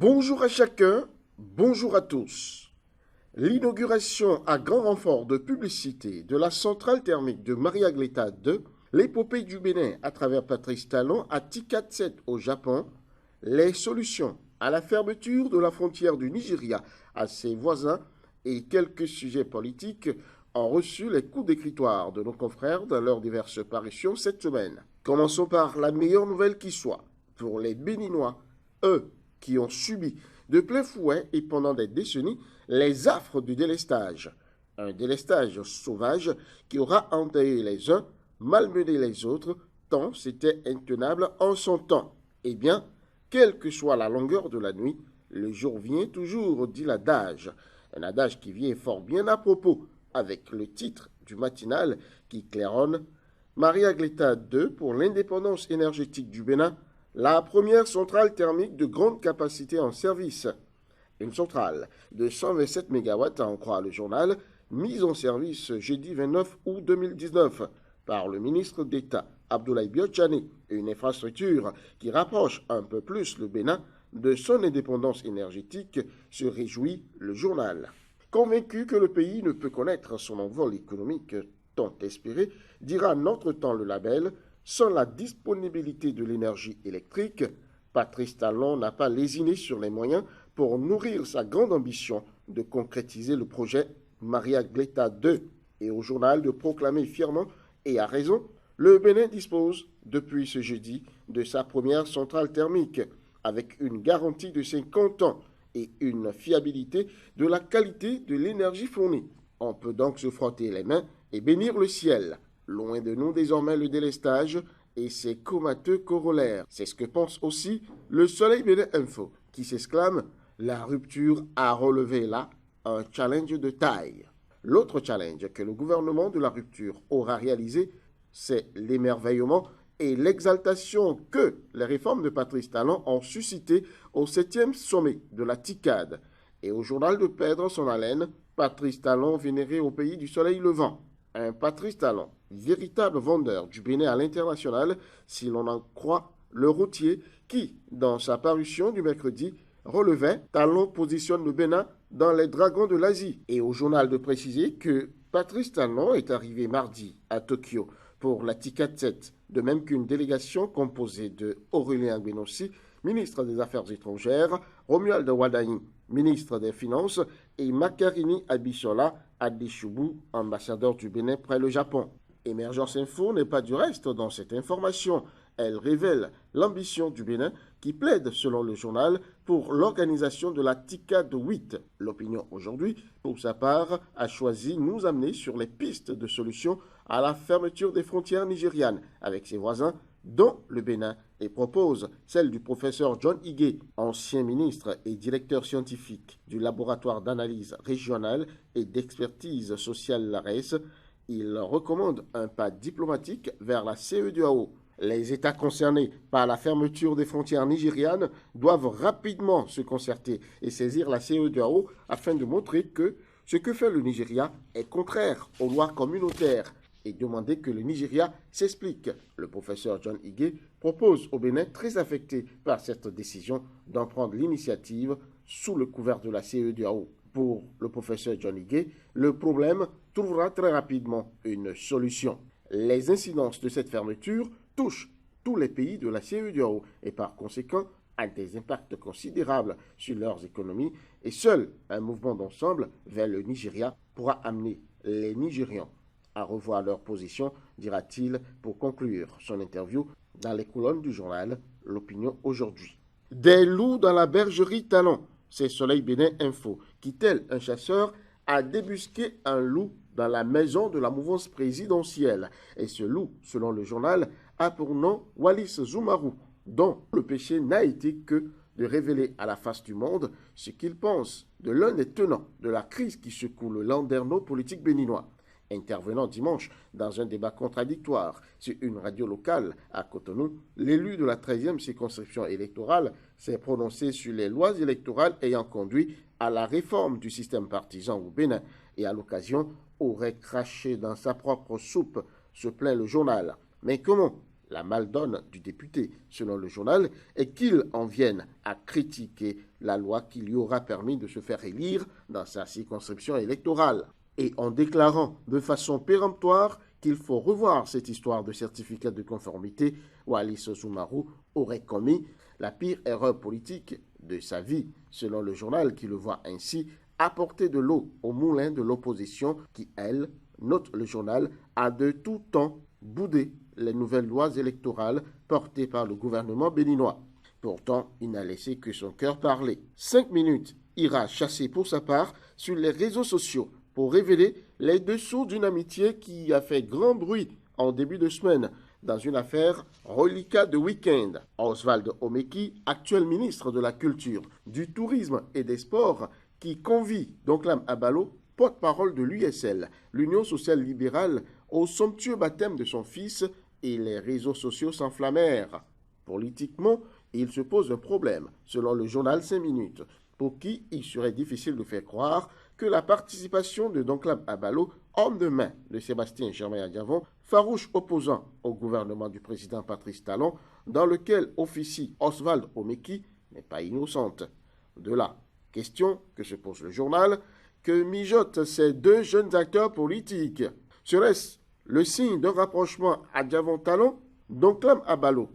Bonjour à chacun, bonjour à tous. L'inauguration à grand renfort de publicité de la centrale thermique de Maria-Gleta 2, l'épopée du Bénin à travers Patrice Talon à Tikatset au Japon, les solutions à la fermeture de la frontière du Nigeria à ses voisins et quelques sujets politiques ont reçu les coups d'écritoire de nos confrères dans leurs diverses parutions cette semaine. Commençons par la meilleure nouvelle qui soit. Pour les Béninois, eux qui ont subi de plein fouet et pendant des décennies les affres du délestage. Un délestage sauvage qui aura endeuillé les uns, malmené les autres, tant c'était intenable en son temps. Eh bien, quelle que soit la longueur de la nuit, le jour vient toujours, dit l'adage. Un adage qui vient fort bien à propos, avec le titre du matinal qui claironne Maria-Gleta 2 pour l'indépendance énergétique du Bénin, la première centrale thermique de grande capacité en service. Une centrale de 127 MW, à en croire le journal, mise en service jeudi 29 août 2019 par le ministre d'État Abdoulaye Biotchane, une infrastructure qui rapproche un peu plus le Bénin de son indépendance énergétique, se réjouit le journal. Convaincu que le pays ne peut connaître son envol économique tant espéré, dira Notre Temps le label, sans la disponibilité de l'énergie électrique, Patrice Talon n'a pas lésiné sur les moyens pour nourrir sa grande ambition de concrétiser le projet Maria-Gleta 2 et au journal de proclamer fièrement et à raison, le Bénin dispose depuis ce jeudi de sa première centrale thermique avec une garantie de 50 ans et une fiabilité de la qualité de l'énergie fournie. On peut donc se frotter les mains et bénir le ciel. Loin de nous désormais le délestage et ses comateux corollaires. C'est ce que pense aussi le Soleil Bénin Info, qui s'exclame « La rupture a relevé là un challenge de taille ». L'autre challenge que le gouvernement de la rupture aura réalisé, c'est l'émerveillement et l'exaltation que les réformes de Patrice Talon ont suscité au 7e sommet de la TICAD. Et au journal de perdre son haleine, Patrice Talon vénéré au pays du soleil levant. Un Patrice Talon, véritable vendeur du Bénin à l'international, si l'on en croit le routier, qui, dans sa parution du mercredi, relevait « Talon positionne le Bénin dans les dragons de l'Asie ». Et au journal de préciser que Patrice Talon est arrivé mardi à Tokyo pour la TICAD 7, de même qu'une délégation composée de Aurélien Guénossi, ministre des Affaires étrangères, Romuald Wadaï, ministre des Finances, et Makarini Abisola Adeshoubou, ambassadeur du Bénin près le Japon. Émergence Info n'est pas du reste dans cette information. Elle révèle l'ambition du Bénin qui plaide, selon le journal, pour l'organisation de la TICAD 8. L'opinion aujourd'hui, pour sa part, a choisi nous amener sur les pistes de solutions à la fermeture des frontières nigérianes avec ses voisins, dont le Bénin, et propose celle du professeur John Igué, ancien ministre et directeur scientifique du laboratoire d'analyse régionale et d'expertise sociale LARES. Il recommande un pas diplomatique vers la CEDEAO. Les États concernés par la fermeture des frontières nigérianes doivent rapidement se concerter et saisir la CEDEAO afin de montrer que ce que fait le Nigeria est contraire aux lois communautaires et demander que le Nigeria s'explique. Le professeur John Igué propose au Bénin, très affecté par cette décision, d'en prendre l'initiative sous le couvert de la CEDEAO. Pour le professeur John Igué, le problème trouvera très rapidement une solution. Les incidences de cette fermeture touchent tous les pays de la CEDEAO et par conséquent a des impacts considérables sur leurs économies et seul un mouvement d'ensemble vers le Nigeria pourra amener les Nigérians à revoir leur position, dira-t-il pour conclure son interview dans les colonnes du journal L'Opinion aujourd'hui. Des loups dans la bergerie Talon, c'est Soleil Bénin Info, qui tel un chasseur a débusqué un loup dans la maison de la mouvance présidentielle. Et ce loup, selon le journal, a pour nom Wallis Zoumarou, dont le péché n'a été que de révéler à la face du monde ce qu'il pense de l'un des tenants de la crise qui secoue le landerneau politique béninois. Intervenant dimanche dans un débat contradictoire sur une radio locale à Cotonou, l'élu de la 13e circonscription électorale s'est prononcé sur les lois électorales ayant conduit à la réforme du système partisan au Bénin et à l'occasion aurait craché dans sa propre soupe, se plaint le journal. Mais comment la maldonne du député, selon le journal, est qu'il en vienne à critiquer la loi qui lui aura permis de se faire élire dans sa circonscription électorale. Et en déclarant de façon péremptoire qu'il faut revoir cette histoire de certificat de conformité, Wallis Soumarou aurait commis la pire erreur politique de sa vie, selon le journal qui le voit ainsi apporter de l'eau au moulin de l'opposition qui, elle, note le journal, a de tout temps boudé les nouvelles lois électorales portées par le gouvernement béninois. Pourtant, il n'a laissé que son cœur parler. 5 minutes ira chasser pour sa part sur les réseaux sociaux pour révéler les dessous d'une amitié qui a fait grand bruit en début de semaine dans une affaire reliquat de week-end. Oswald Omeki, actuel ministre de la Culture, du Tourisme et des Sports, qui convie Donklam Abalo, porte-parole de l'USL, l'Union sociale libérale, au somptueux baptême de son fils, et les réseaux sociaux s'enflammèrent. Politiquement, il se pose un problème, selon le journal 5 minutes, pour qui il serait difficile de faire croire que la participation de Donklam Abalo, homme de main de Sébastien Germain Adjavon, farouche opposant au gouvernement du président Patrice Talon, dans lequel officie Oswald Omeki, n'est pas innocente. De là, question que se pose le journal, que mijotent ces deux jeunes acteurs politiques. Serait-ce le signe d'un rapprochement Adjavon-Talon? Donklam Abalo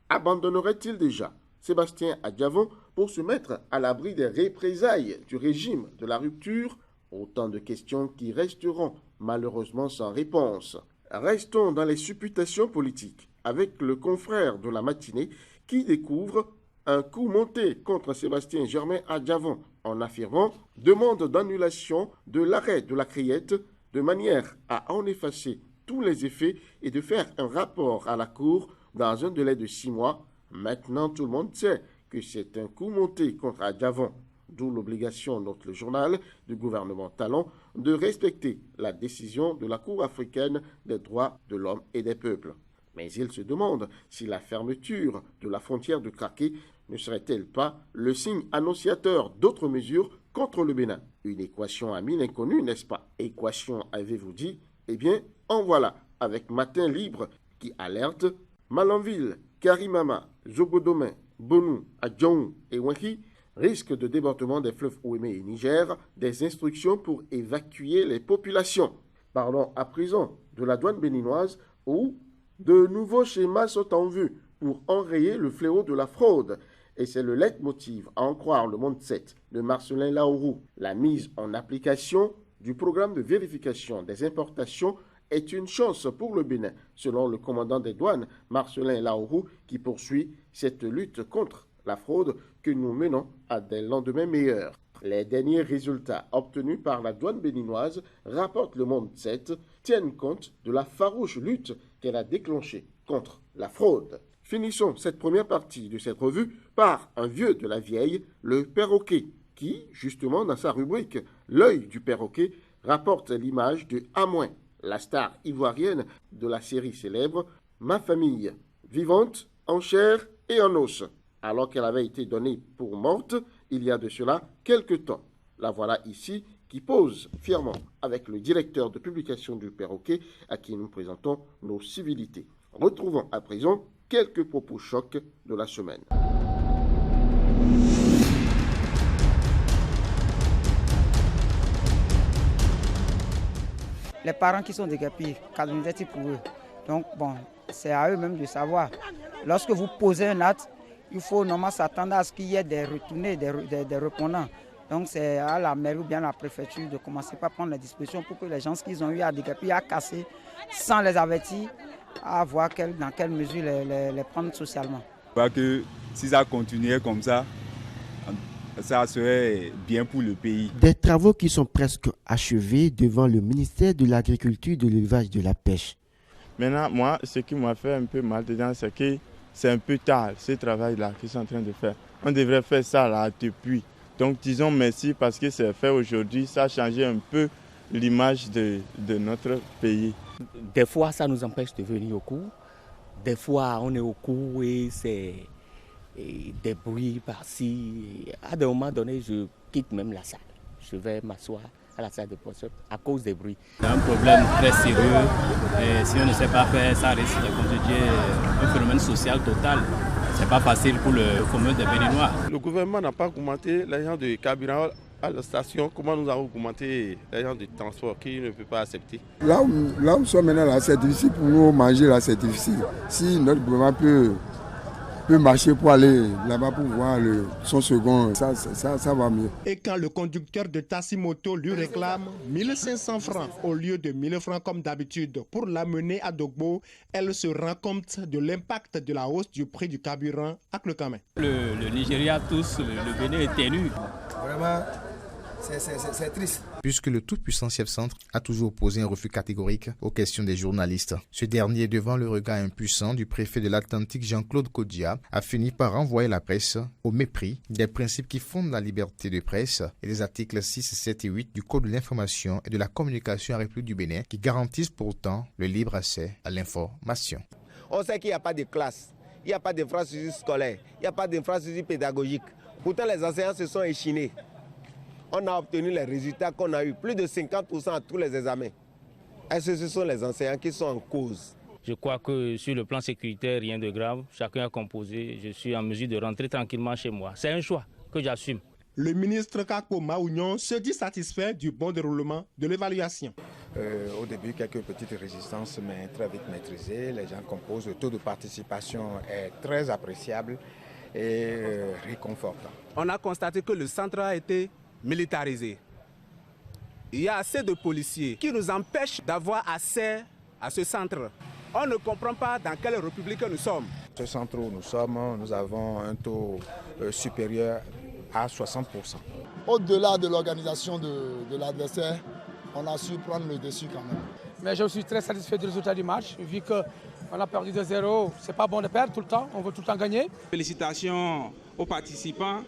abandonnerait-il déjà Sébastien Adjavon pour se mettre à l'abri des représailles du régime de la rupture? Autant de questions qui resteront malheureusement sans réponse. Restons dans les supputations politiques avec le confrère de la matinée qui découvre un coup monté contre Sébastien Germain Adjavon en affirmant demande d'annulation de l'arrêt de la criette de manière à en effacer tous les effets et de faire un rapport à la Cour dans un délai de 6 mois. Maintenant, tout le monde sait que c'est un coup monté contre Adjavon, d'où l'obligation, note le journal, du gouvernement Talon de respecter la décision de la Cour africaine des droits de l'homme et des peuples. Mais il se demande si la fermeture de la frontière de Craqué ne serait-elle pas le signe annonciateur d'autres mesures contre le Bénin. Une équation à mine inconnue, n'est-ce pas? Équation, avez-vous dit? Eh bien, en voilà, avec Matin Libre qui alerte Malanville, Karimama, Zogodomé, Bonou, Adjaou et Wanki risque de débordement des fleuves Ouémé et Niger, des instructions pour évacuer les populations. Parlons à présent de la douane béninoise où de nouveaux schémas sont en vue pour enrayer le fléau de la fraude. Et c'est le leitmotiv, à en croire le Monde 7 de Marcelin Laourou. La mise en application du programme de vérification des importations est une chance pour le Bénin, selon le commandant des douanes, Marcelin Laourou, qui poursuit cette lutte contre la fraude que nous menons à des lendemains meilleurs. Les derniers résultats obtenus par la douane béninoise, rapporte le Monde 7, tiennent compte de la farouche lutte qu'elle a déclenchée contre la fraude. Finissons cette première partie de cette revue par un vieux de la vieille, le perroquet, qui, justement dans sa rubrique « L'œil du perroquet », rapporte l'image de Amouin, la star ivoirienne de la série célèbre « Ma famille », vivante en chair et en os, alors qu'elle avait été donnée pour morte il y a de cela quelque temps. La voilà ici qui pose fièrement avec le directeur de publication du perroquet à qui nous présentons nos civilités. Retrouvons à présent quelques propos chocs de la semaine. Les parents qui sont déguerpis, calomniatifs pour eux. Donc bon, c'est à eux-mêmes de savoir. Lorsque vous posez un acte, il faut normalement s'attendre à ce qu'il y ait des retournés, des répondants. Donc c'est à la mairie ou bien à la préfecture de commencer par prendre les dispositions pour que les gens qui ont eu à déguerpir, à casser, sans les avertir, à voir dans quelle mesure les prendre socialement. Je crois que si ça continuait comme ça serait bien pour le pays. Des travaux qui sont presque achevés devant le ministère de l'Agriculture, de l'Élevage et de la Pêche. Maintenant, moi, ce qui m'a fait un peu mal dedans, c'est que c'est un peu tard, ce travail-là qu'ils sont en train de faire. On devrait faire ça là depuis. Donc disons merci parce que c'est fait aujourd'hui, ça a changé un peu l'image de notre pays. Des fois, ça nous empêche de venir au cours. Des fois, on est au cours et c'est des bruits par-ci. À un moment donné, je quitte même la salle. Je vais m'asseoir à la salle de poste à cause des bruits. C'est un problème très sérieux et si on ne sait pas faire, ça risque, comme je dis, un phénomène social total. C'est pas facile pour le commun des Béninois. Le gouvernement n'a pas augmenté l'argent de carburant à la station. Comment nous avons augmenté l'argent de transport qui ne peut pas accepter? Là où nous sommes maintenant, là, c'est difficile pour nous manger, là, c'est difficile. Si notre gouvernement peut marcher pour aller là-bas pour voir son second, ça va mieux. Et quand le conducteur de Tassimoto lui réclame 1500 francs au lieu de 1000 francs comme d'habitude pour l'amener à Dogbo, elle se rend compte de l'impact de la hausse du prix du carburant à Clocamé. Le Nigeria tous, le Bénin est ténu. Vraiment, c'est triste. Puisque le tout-puissant chef-centre a toujours opposé un refus catégorique aux questions des journalistes. Ce dernier, devant le regard impuissant du préfet de l'Atlantique Jean-Claude Kodia, a fini par renvoyer la presse au mépris des principes qui fondent la liberté de presse et les articles 6, 7 et 8 du Code de l'information et de la communication en République du Bénin qui garantissent pourtant le libre accès à l'information. On sait qu'il n'y a pas de classe, il n'y a pas d'infrastructure scolaire, il n'y a pas d'infrastructure pédagogique. Pourtant, les enseignants se sont échinés. On a obtenu les résultats qu'on a eu, plus de 50% à tous les examens. Est-ce que ce sont les enseignants qui sont en cause? Je crois que sur le plan sécuritaire, rien de grave. Chacun a composé. Je suis en mesure de rentrer tranquillement chez moi. C'est un choix que j'assume. Le ministre Kako Maounion se dit satisfait du bon déroulement de l'évaluation. Au début, quelques petites résistances, mais très vite maîtrisées. Les gens composent. Le taux de participation est très appréciable et réconfortant. On a constaté que le centre a été militarisé. Il y a assez de policiers qui nous empêchent d'avoir accès à ce centre. On ne comprend pas dans quelle république nous sommes. Ce centre où nous sommes, nous avons un taux supérieur à 60%. Au-delà de l'organisation de l'adversaire, on a su prendre le dessus quand même. Mais je suis très satisfait du résultat du match, vu qu'on a perdu de 0. C'est pas bon de perdre tout le temps, on veut tout le temps gagner. Félicitations aux participants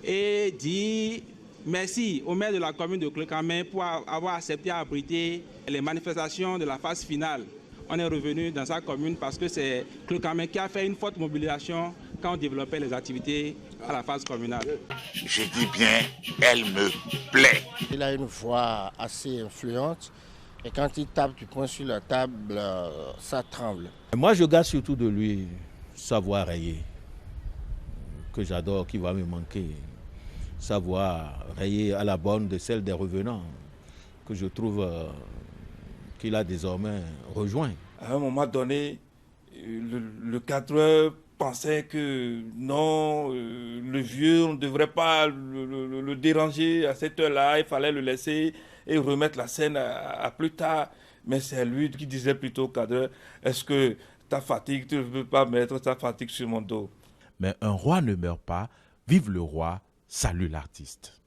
et dire merci au maire de la commune de Clocamé pour avoir accepté à abriter les manifestations de la phase finale. On est revenu dans sa commune parce que c'est Clocamé qui a fait une forte mobilisation quand on développait les activités à la phase communale. Je dis bien, elle me plaît. Il a une voix assez influente et quand il tape du poing sur la table, ça tremble. Moi, je garde surtout de lui sa voix rayée, que j'adore, qui va me manquer. Sa voix rayée à la borne de celle des revenants, que je trouve qu'il a désormais rejoint. À un moment donné, le cadreur pensait que non, le vieux, on ne devrait pas le déranger à cette heure-là, il fallait le laisser et remettre la scène à plus tard. Mais c'est lui qui disait plutôt au cadreur, est-ce que ta fatigue, tu ne veux pas mettre ta fatigue sur mon dos? Mais un roi ne meurt pas, vive le roi, salue l'artiste.